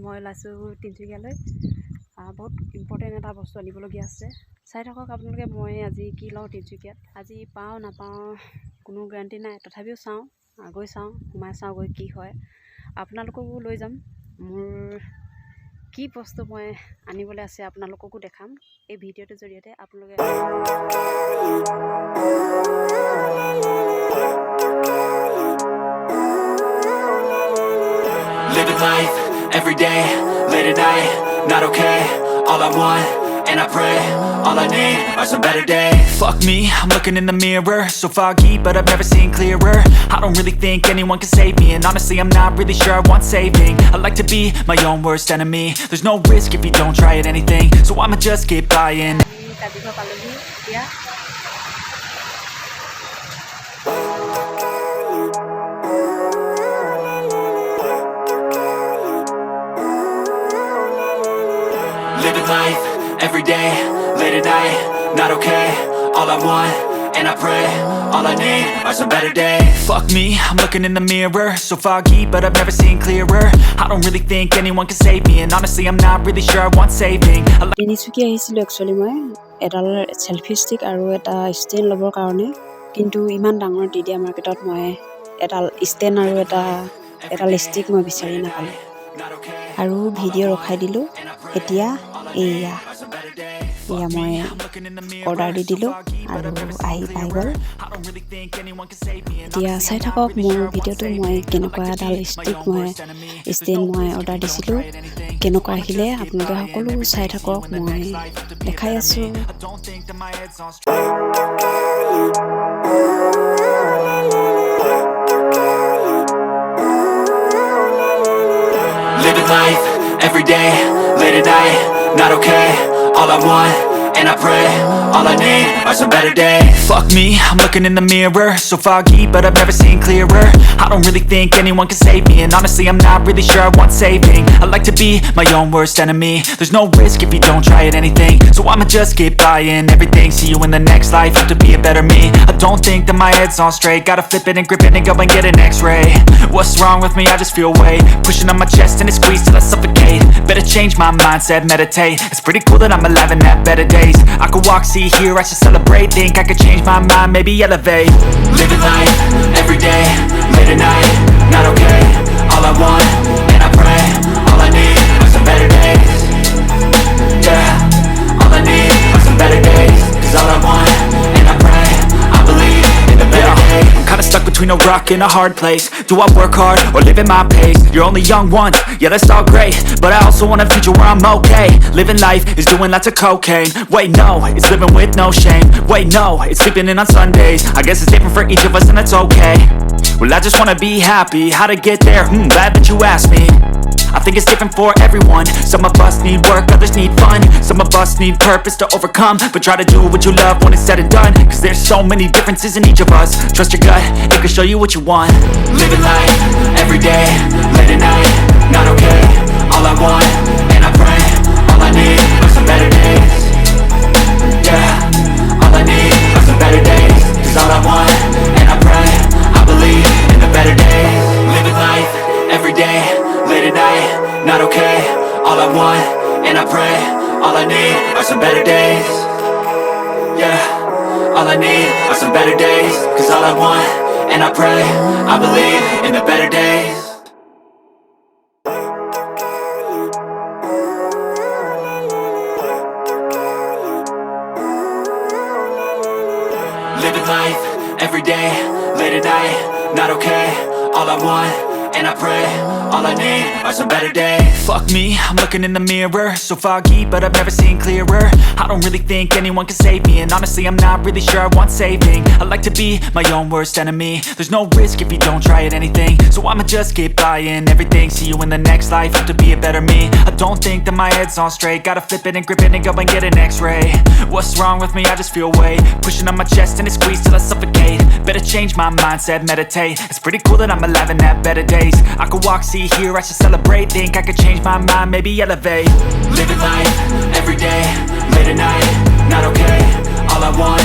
মই ওলাইছোঁ তিনিচুকীয়ালৈ বহুত ইম্পৰ্টেণ্ট এটা বস্তু আনিবলগীয়া আছে চাই থাকক আপোনালোকে মই আজি কি লওঁ তিনিচুকীয়াত আজি পাওঁ নাপাওঁ কোনো গ্যাৰাণ্টি নাই তথাপিও চাওঁ গৈ চাওঁ সোমাই চাওঁ গৈ কি হয় আপোনালোককো লৈ যাম মোৰ কি বস্তু মই আনিবলৈ আছে আপোনালোককো দেখাম এই ভিডিঅ'টোৰ জৰিয়তে আপোনালোকে Living life, every day, late at night, not okay. All I want, and I pray, all I need are some better days. Fuck me, I'm looking in the mirror, so foggy, but I've never seen clearer. I don't really think anyone can save me, and honestly I'm not really sure I want saving. I like to be my own worst enemy. There's no risk if you don't try at anything, so I'ma just keep buying. Living life, every day, late at night, not okay. All I want, and I pray, all I need are some better days. Fuck me, I'm looking in the mirror, so foggy, but I've never seen clearer. I don't really think anyone can save me, and honestly I'm not really sure I want saving. Tinsukia আহিছিলোঁ actually মই এডাল selfie stick আৰু এটা stand ল'বৰ কাৰণে কিন্তু ইমান ডাঙৰ T.D.A মাৰ্কেটত মই এডাল ষ্টেণ্ড আৰু এডাল ষ্টিক মই বিচাৰি নাপালোঁ আৰু ভিডিঅ' ৰখাই দিলোঁ এতিয়া এয়া মই অৰ্ডাৰ দি দিলোঁ আৰু আহি পাই গ'ল এতিয়া চাই থাকক মোৰ ভিডিঅ'টো মই কেনেকুৱা এডাল ষ্টিক মই ষ্টেণ্ড মই অৰ্ডাৰ দিছিলোঁ কেনেকুৱা আহিলে আপোনালোকে সকলো চাই থাকক মই দেখাই আছোঁ Living life, every day, late at night, not okay. All I want, and I pray, all I need are some better days. Fuck me, I'm looking in the mirror, so foggy, but I've never seen clearer. I don't really think anyone can save me, and honestly I'm not really sure I want saving. I like to be my own worst enemy. There's no risk if you don't try at anything, so I'ma just keep buying everything. See you in the next life, have to be a better me. I don't think that my head's on straight, gotta flip it and grip it and go and get an x-ray. What's wrong with me? I just feel weight pushing on my chest and it squeezes till I suffocate. Better change my mindset, meditate. It's pretty cool that I'm alive and have better days. I could walk, see, hear, I should celebrate. Think I could change my mind, maybe elevate. Living life, every day, late at night, not okay. All I want, and I pray, all I need are some better days. Yeah, all I need are some better days. Cause all I want, and I pray, I believe in the better days. I'm kinda stuck between a rock and a hard place. Do I work hard or live at my pace? You're only young once, yeah that's all great, but I also want a future where I'm okay. Living life is doing lots of cocaine. Wait no, it's living with no shame. Wait no, it's sleeping in on Sundays. I guess it's different for each of us and that's okay. Well I just wanna be happy, how to get there? Glad that you asked me. I think it's different for everyone. Some of us need work, others need fun. Some of us need purpose to overcome. But try to do what you love when it's said and done. Cause there's so many differences in each of us. Trust your gut, it can show you what you want. Living life, every day, late at night, not okay. All I want, and I pray, all I need are some better days. Yeah, all I need are some better days. Cause all I want, and I pray, I believe in the better days. Living life, every day, late at night, not okay. All I want, and I pray, all I need are some better days. Yeah, all I need are some better days. Cause all I want, and I pray, I believe in the better days. Living life, every day, late at night, not okay. All I want, and I pray, all I need are some better days. Fuck me, I'm looking in the mirror, so foggy, but I've never seen clearer. I don't really think anyone can save me, and honestly I'm not really sure I want saving. I like to be my own worst enemy. There's no risk if you don't try at anything, so I'ma just keep buying everything. See you in the next life, have to be a better me. I don't think that my head's on straight, gotta flip it and grip it and go and get an x-ray. What's wrong with me? I just feel weight pushing on my chest and it squeezes till I suffocate. Better change my mindset, meditate. It's pretty cool that I'm alive and have better days. I could walk, see, hear, I should celebrate. Think I could change my mind, maybe elevate. Living life, every day, late at night, not okay. All I want,